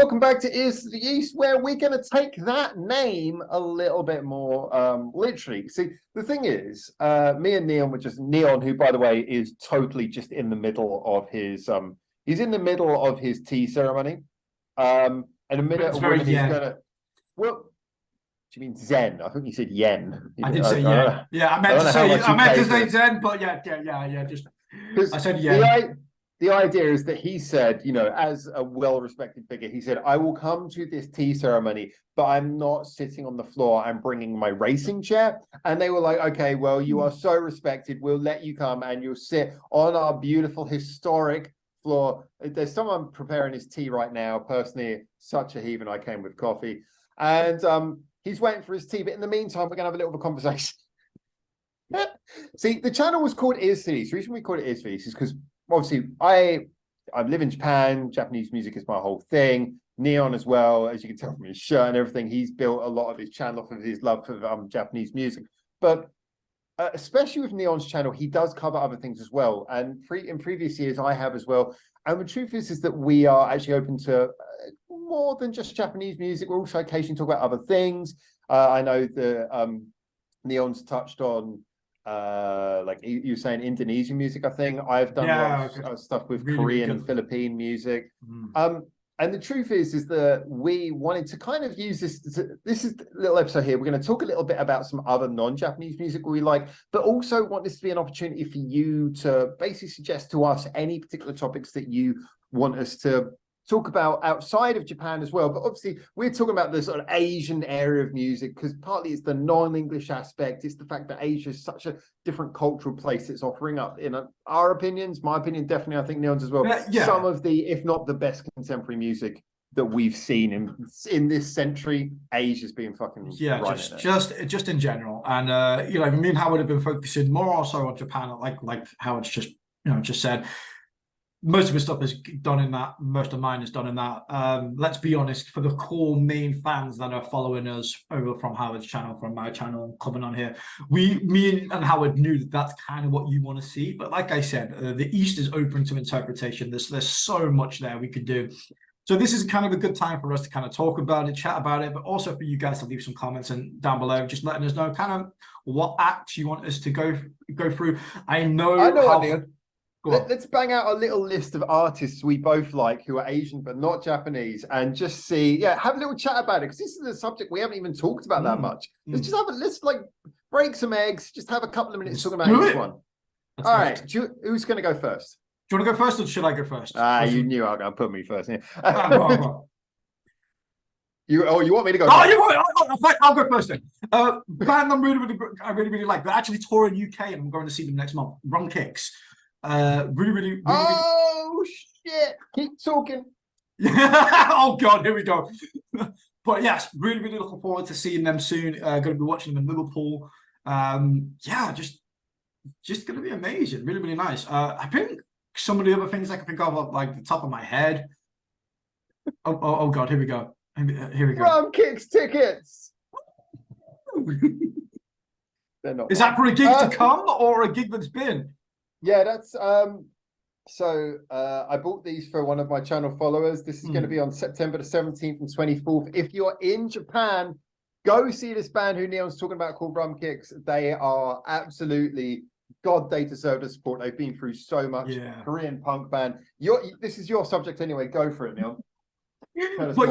welcome back to Ears to the East, where we're going to take that name a little bit more literally. See, the thing is, me and Neon were just Neon, who, by the way, is totally just in the middle of his he's in the middle of his tea ceremony. And a minute It's a very woman is yen. gonna. Well, do you mean Zen? I think you said yen. I did say yen. Yeah, I meant to say Zen, but yeah. Just I said yen. The idea is that he said, you know, as a well-respected figure, he said, I will come to this tea ceremony, but I'm not sitting on the floor. I'm bringing my racing chair. And they were like, okay, well, you are so respected. We'll let you come and you'll sit on our beautiful historic floor. There's someone preparing his tea right now. Personally, such a heathen. I came with coffee. And he's waiting for his tea. But in the meantime, we're going to have a little bit of a conversation. See, the channel was called Ears to the East. The reason we called it Ears to the East is because obviously I live in Japan. Japanese music is my whole thing. Neon as well, as you can tell from his shirt and everything, he's built a lot of his channel off of his love for Japanese music. But especially with Neon's channel, he does cover other things as well. And in previous years, I have as well. And the truth is that we are actually open to more than just Japanese music. We're also occasionally talk about other things. I know that Neon's touched on like you were saying Indonesian music. I think I've done a lot of stuff with Korean and Philippine music. And the truth is that we wanted to kind of use this is a little episode here. We're going to talk a little bit about some other non-Japanese music we like, but also want this to be an opportunity for you to basically suggest to us any particular topics that you want us to talk about outside of Japan as well. But obviously we're talking about the sort of Asian area of music because partly it's the non-English aspect. It's the fact that Asia is such a different cultural place. It's offering up, in our opinions, my opinion, definitely, I think Neon's as well, some of the, if not the best contemporary music that we've seen in this century. Asia's been fucking just in general. And you know, me and Howard have been focusing more also on Japan, like Howard's just said. Most of his stuff is done in that. Most of mine is done in that. Let's be honest, for the core main fans that are following us over from Howard's channel, from my channel, coming on here, me and Howard knew that that's kind of what you want to see. But like I said, the East is open to interpretation. There's so much there we could do. So this is kind of a good time for us to kind of talk about it, chat about it, but also for you guys to leave some comments and down below, just letting us know kind of what acts you want us to go through. I know how. Let's bang out a little list of artists we both like who are Asian but not Japanese, and just see, have a little chat about it, because this is a subject we haven't even talked about that much. Let's just let's like break some eggs, just have a couple of minutes talking about each one. All right, who's going to go first? Do you want to go first, or should I go first? You knew I was going to put me first. Yeah. You want me to go? I'll go first then. Band I really like. They're actually touring UK, and I'm going to see them next month. Rumkicks. Really. Oh shit! Keep talking. Oh god, here we go. But yes, really looking forward to seeing them soon. Going to be watching them in Liverpool. Just going to be amazing. Really nice. I think some of the other things I can think of like the top of my head. Oh god, here we go. Here we go. Rumkicks tickets. They're not. Is that for a gig to come or a gig that's been? Yeah, that's so I bought these for one of my channel followers. This is going to be on September the 17th and 24th. If you're in Japan, go see this band who Neon's talking about called Rumkicks. They are absolutely they deserve the support. They've been through so much. Korean punk band. This is your subject anyway. Go for it, Neon. But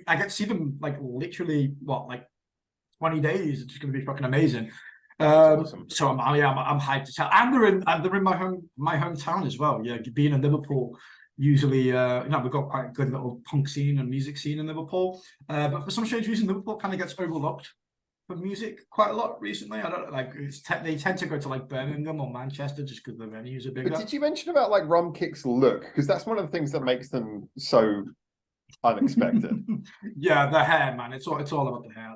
I get to see them like literally 20 days. It's just going to be fucking amazing. Awesome. So I'm hyped to tell, and they're in my hometown as well. Yeah, being in Liverpool, usually we've got quite a good little punk scene and music scene in Liverpool. But for some strange reason, Liverpool kind of gets overlooked for music quite a lot recently. I don't like they tend to go to like Birmingham or Manchester just because the venues are bigger. But did you mention about like Rumkicks' look? Because that's one of the things that makes them so unexpected. Yeah, the hair, man. It's all about the hair.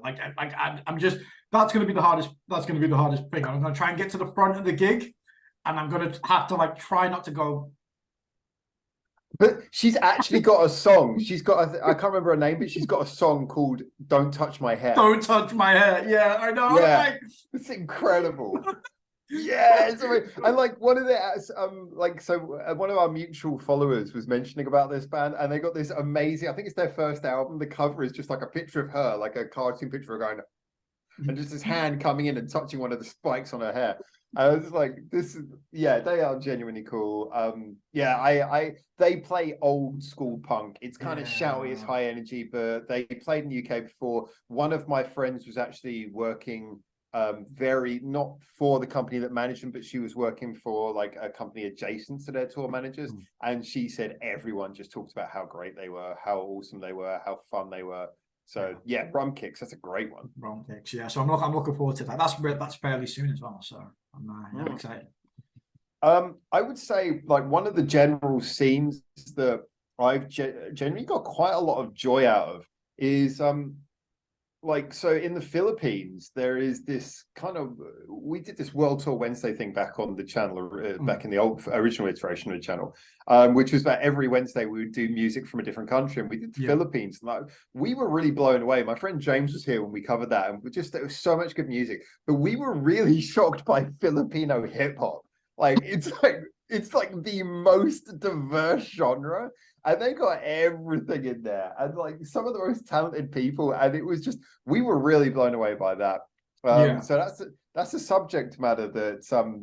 I'm just. That's going to be the hardest. That's going to be the hardest thing. I'm going to try and get to the front of the gig, and I'm going to have to try not to go. But she's actually got a song. She's got I can't remember her name, but she's got a song called "Don't Touch My Hair." Don't touch my hair. Yeah, I know. Yeah, it's incredible. Yes, and like one of the one of our mutual followers was mentioning about this band, and they got this amazing. I think it's their first album. The cover is just like a picture of her, like a cartoon picture of her going, and just his hand coming in and touching one of the spikes on her hair. I was like, this is, yeah, they are genuinely cool. Yeah, they play old school punk. It's kind of shouty, it's high energy, but they played in the UK before. One of my friends was actually working not for the company that managed them, but she was working for like a company adjacent to their tour managers. And she said everyone just talked about how great they were, how awesome they were, how fun they were. So yeah, Rumkicks, that's a great one. Rumkicks, yeah. So I'm looking forward to that. That's fairly soon as well. So I'm excited. I would say like one of the general scenes that I've generally got quite a lot of joy out of is like, so in the Philippines, there is this kind of, we did this World Tour Wednesday thing back on the channel, back in the original iteration of the channel, which was that every Wednesday we would do music from a different country, and we did the Philippines. And like, we were really blown away. My friend James was here when we covered that, and there was so much good music, but we were really shocked by Filipino hip-hop. Like, it's like the most diverse genre. And they got everything in there, and like some of the most talented people, and it was just, we were really blown away by that. So that's a subject matter that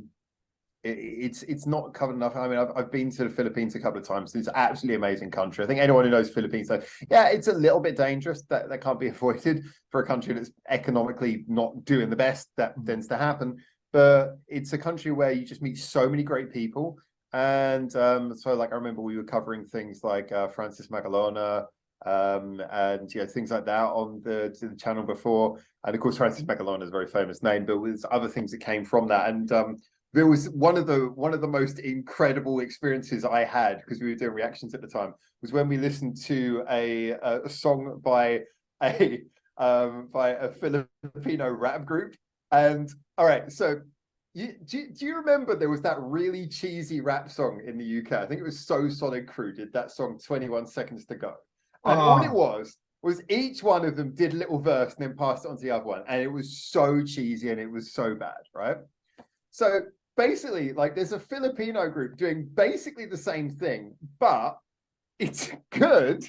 it's not covered enough. I mean, I've been to the Philippines a couple of times. It's an absolutely amazing country. I think anyone who knows Philippines, like, yeah, it's a little bit dangerous. That can't be avoided for a country that's economically not doing the best. That tends to happen, but it's a country where you just meet so many great people. And so like I remember we were covering things like Francis Magalona and things like that on the channel before. And of course Francis Magalona is a very famous name, but there's other things that came from that. And there was one of the most incredible experiences I had, because we were doing reactions at the time, was when we listened to a song by a Filipino rap group. And all right, so do you remember there was that really cheesy rap song in the UK? I think it was So Solid Crew did that song 21 Seconds to Go. And all it was each one of them did a little verse and then passed it on to the other one. And it was so cheesy and it was so bad, right? So basically, like, there's a Filipino group doing basically the same thing, but it's good.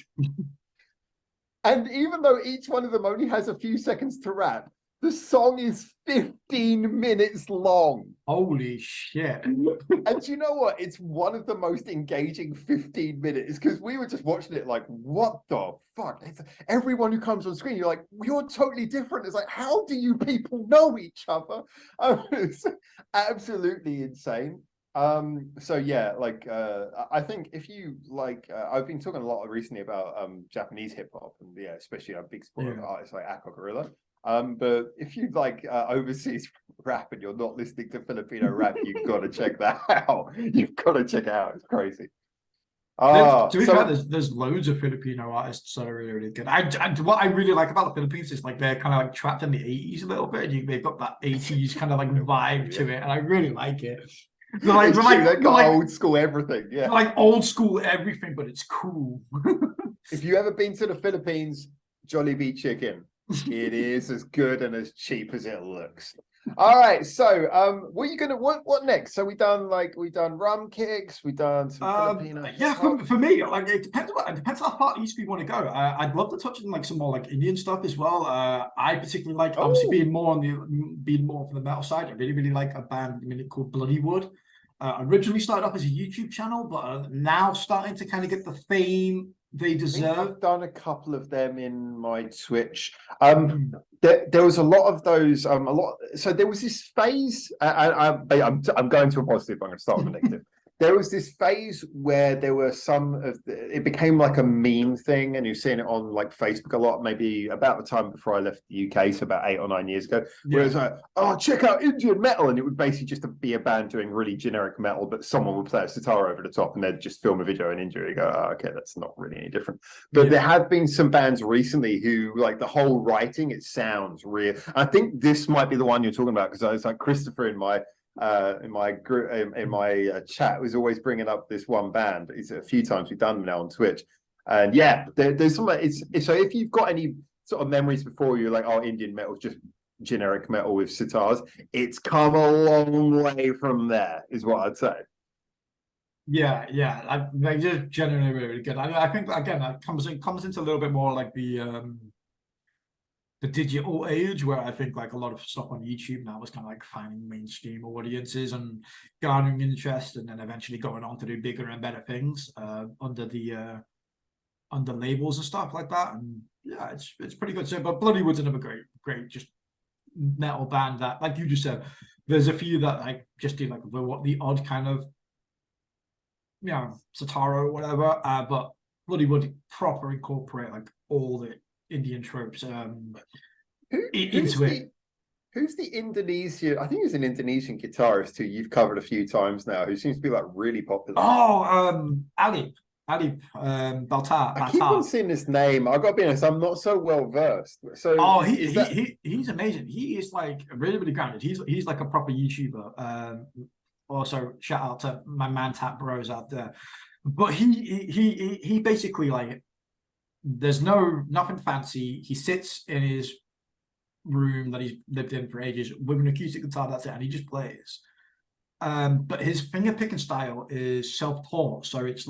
And even though each one of them only has a few seconds to rap, the song is 15 minutes long. Holy shit. And you know what? It's one of the most engaging 15 minutes, because we were just watching it like, what the fuck? Everyone who comes on screen, you're like, you're totally different. It's like, how do you people know each other? It's absolutely insane. So yeah, like I think if you like, I've been talking a lot recently about Japanese hip hop, and yeah, especially a big sport of artists like Aqua Gorilla. But if you like overseas rap and you're not listening to Filipino rap, you've got to check that out. You've got to check it out. It's crazy. To be fair, there's loads of Filipino artists that are really, really good. What I really like about the Philippines is like they're kind of like trapped in the 80s a little bit. They've got that 80s kind of like vibe to it, and I really like it. They've got old school everything. Yeah, like old school everything, but it's cool. If you ever been to the Philippines, Jollibee chicken. It is as good and as cheap as it looks. All right, so what next? So we done Rumkicks, we done some Filipino. Yeah, for me, like it depends how far east we want to go. I'd love to touch on like some more like Indian stuff as well. I particularly like obviously being more from the metal side. I really, really like a band called Bloody Wood. Originally started off as a YouTube channel, but now starting to kind of get the fame they deserve. I've done a couple of them in my Twitch. There was a lot of those. So there was this phase. I'm going to a positive. I'm going to start with a negative. There was this phase where there were it became like a meme thing, and you're seeing it on like Facebook a lot, maybe about the time before I left the UK, so about 8 or 9 years ago, where it's like, oh, check out Indian metal, and it would basically just be a band doing really generic metal, but someone would play a sitar over the top, and they'd just film a video in India. You go, oh, okay, that's not really any different. But there have been some bands recently who, like, the whole writing, it sounds real. I think this might be the one you're talking about, because I was like, Christopher in my group, in my chat, was always bringing up this one band. It's a few times we've done them now on Twitch, and yeah, there's some. So if you've got any sort of memories before, you're like, oh, Indian metal's just generic metal with sitars. It's come a long way from there, is what I'd say. Yeah, they're just generally really good. I think again that comes into a little bit more like the digital age, where I think like a lot of stuff on YouTube now is kind of like finding mainstream audiences and garnering interest, and then eventually going on to do bigger and better things under labels and stuff like that. And yeah, it's pretty good. So, but Bloodywood's another great just metal band that, like you just said, there's a few that like just do like the odd kind of sitar or whatever, but Bloodywood proper incorporate like all the Indian tropes into it. Who's the Indonesian? I think he's an Indonesian guitarist who you've covered a few times now, who seems to be like really popular. Oh, Alip Ba Ta. I keep on seeing this name. I've got to be honest, I'm not so well versed. So he's amazing. He is like really grounded. He's like a proper YouTuber. Also, shout out to my man Tap Bros out there. But he basically, like, there's nothing fancy. He sits in his room that he's lived in for ages with an acoustic guitar, that's it, and he just plays. But his finger picking style is self-taught, so it's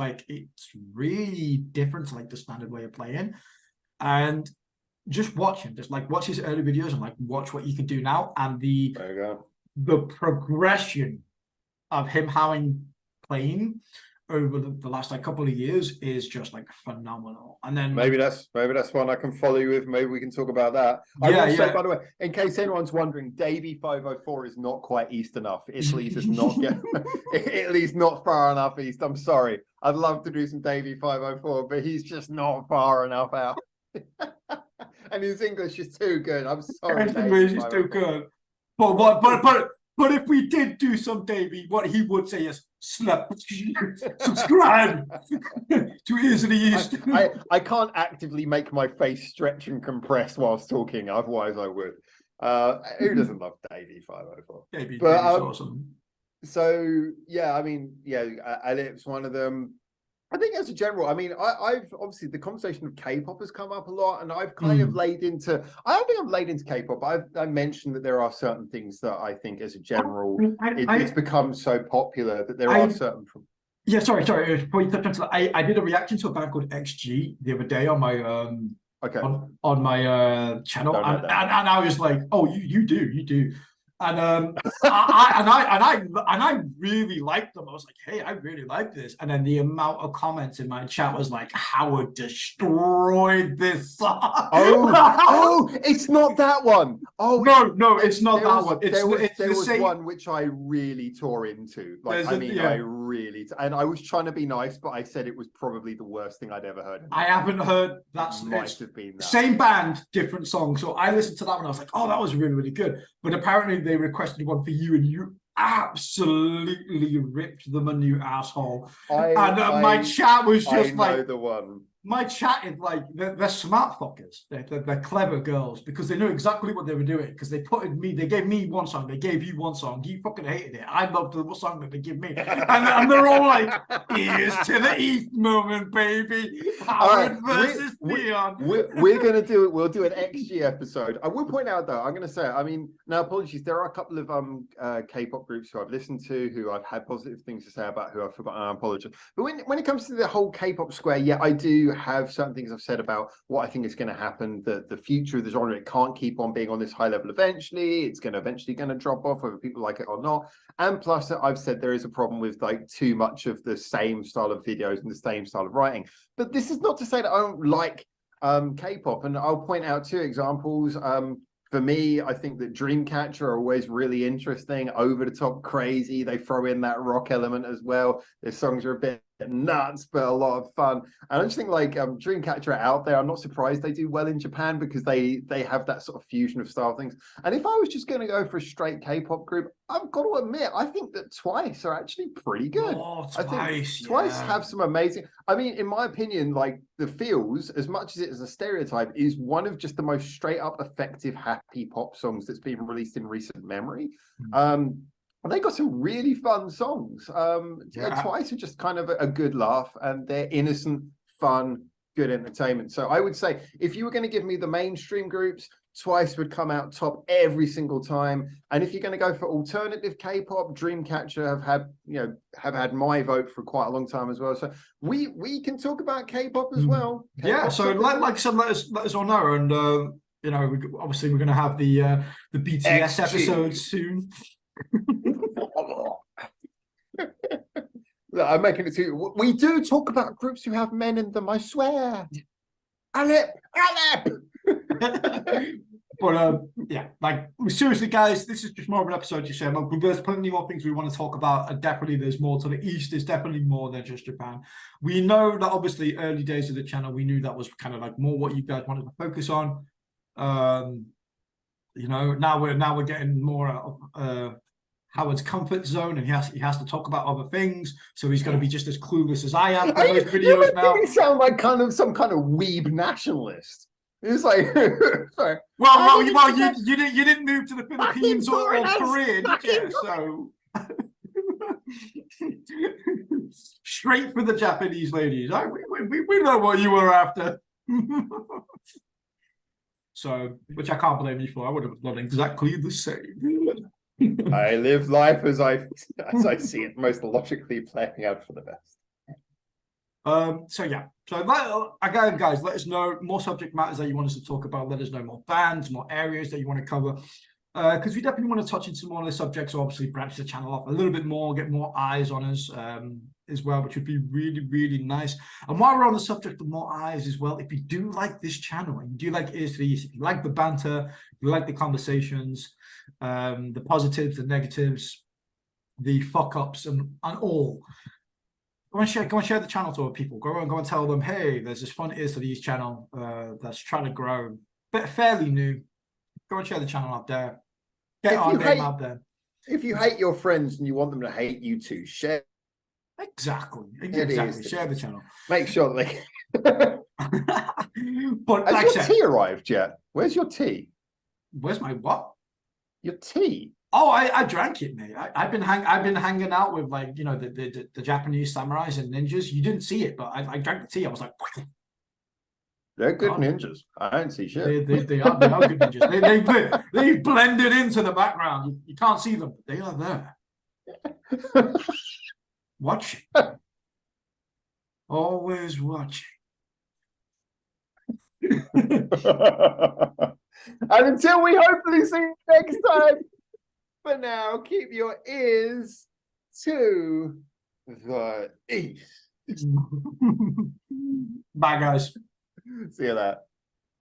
really different to like the standard way of playing. And just watch him, just like watch his early videos and like watch what you can do now, and the progression of him having playing over the last like couple of years is just like phenomenal. And then maybe that's one I can follow you with. Maybe we can talk about that. I will say, by the way, in case anyone's wondering, Davey 504 is not quite east enough. Italy does not get Italy's not far enough east. I'm sorry. I'd love to do some Davey 504, but he's just not far enough out. And his English is too good. I'm sorry. His English is too good. But if we did do some Davey, what he would say is subscribe to Ears of the East. I can't actively make my face stretch and compress whilst talking, otherwise I would. Who doesn't love Davey 504? Davey's awesome. So yeah, I mean, yeah, Alip's one of them. I think as a general, I mean, I've obviously the conversation of K-pop has come up a lot, and I've kind of laid into. I don't think I've laid into K-pop. I mentioned that there are certain things that I think, as a general, it's become so popular that there are certain. Yeah, sorry. Before you touch on that, I did a reaction to a band called XG the other day on my on my channel, and I was like, oh, you do. And I really liked them. I was like, hey, I really like this. And then the amount of comments in my chat was like, Howard destroyed this song. Oh, it's not that one. Oh no, it's not that one. There was one which I really tore into. Like, I really, and I was trying to be nice, but I said it was probably the worst thing I'd ever heard. I haven't heard that. Might have been that. Same band, different song. So I listened to that one. I was like, oh, that was really good. But apparently they requested one for you, and you absolutely ripped them a new asshole. My chat was just like the one. My chat is like they're smart fuckers. They're clever girls because they knew exactly what they were doing. Because they gave me one song, they gave you one song. You fucking hated it. I loved the song that they give me, and they're all like, "Ears to the East moment, baby." Howard versus Leon. We're gonna do it. We'll do an XG episode. I will point out though, I'm gonna say, I mean, now apologies. There are a couple of K-pop groups who I've listened to, who I've had positive things to say about, who I've forgotten. I apologize. But when it comes to the whole K-pop square, yeah, I do have certain things I've said about what I think is going to happen, the future of the genre. It can't keep on being on this high level eventually. It's eventually going to drop off, whether people like it or not. And plus, I've said there is a problem with like too much of the same style of videos and the same style of writing. But this is not to say that I don't like K-pop, and I'll point out two examples. For me, I think that Dreamcatcher are always really interesting, over the top, crazy. They throw in that rock element as well. Their songs are a bit nuts, but a lot of fun. And I just think like Dreamcatcher are out there. I'm not surprised they do well in Japan because they have that sort of fusion of style things. And if I was just going to go for a straight K-pop group, I've got to admit, I think that Twice are actually pretty good. Oh, I think Twice have some amazing. I mean, in my opinion, like the Feels, as much as it is a stereotype, is one of just the most straight up effective happy pop songs that's been released in recent memory. They got some really fun songs. Twice are just kind of a good laugh, and they're innocent, fun, good entertainment. So I would say if you were going to give me the mainstream groups, Twice would come out top every single time. And if you're going to go for alternative K-pop, Dreamcatcher have had my vote for quite a long time as well. So we can talk about K-pop as well. Yeah. So like I said, let us all know. And obviously we're going to have the BTS episode soon. Look, I'm making it too. We do talk about groups who have men in them, I swear. Alip. But yeah, like seriously, guys, this is just more of an episode you said. Like, there's plenty more things we want to talk about, and definitely there's more to the east. There's definitely more than just Japan. We know that obviously early days of the channel, we knew that was kind of like more what you guys wanted to focus on. Now we're getting more out of Howard's comfort zone, and he has to talk about other things. So he's going to be just as clueless as I am for those videos now. You sound like some kind of weeb nationalist. It's like, sorry. Well, you didn't move to the Philippines or Korea, did you? So straight for the Japanese ladies. We know what you were after. So, which I can't blame you for. I would have done exactly the same. I live life as I see it, most logically playing out for the best. So yeah. So again, guys, let us know more subject matters that you want us to talk about. Let us know more bands, more areas that you want to cover. Because we definitely want to touch into more of the subjects, obviously branch the channel off a little bit more, get more eyes on us as well, which would be really, really nice. And while we're on the subject of more eyes as well, if you do like this channel, and you do like Ears to the East, if you like the banter, if you like the conversations, the positives, the negatives, the fuck-ups, and all, go and share the channel to other people. Go and tell them, hey, there's this fun Ears to the East channel that's trying to grow, but fairly new. Go and share the channel out there. Get our name out there. If you hate your friends and you want them to hate you too, share. Exactly. Share the channel. Make sure that they. But has like your tea arrived yet? Where's your tea? Where's my what? Your tea. Oh, I drank it, mate. I've been hanging out with the Japanese samurais and ninjas. You didn't see it, but I drank the tea. I was like, they're good ninjas. I don't see shit. They are good ninjas. They blended into the background. You can't see them, but they are there. Watch. Always watching. And until we hopefully see you next time, for now, keep your ears to the east. Bye, guys. See you later.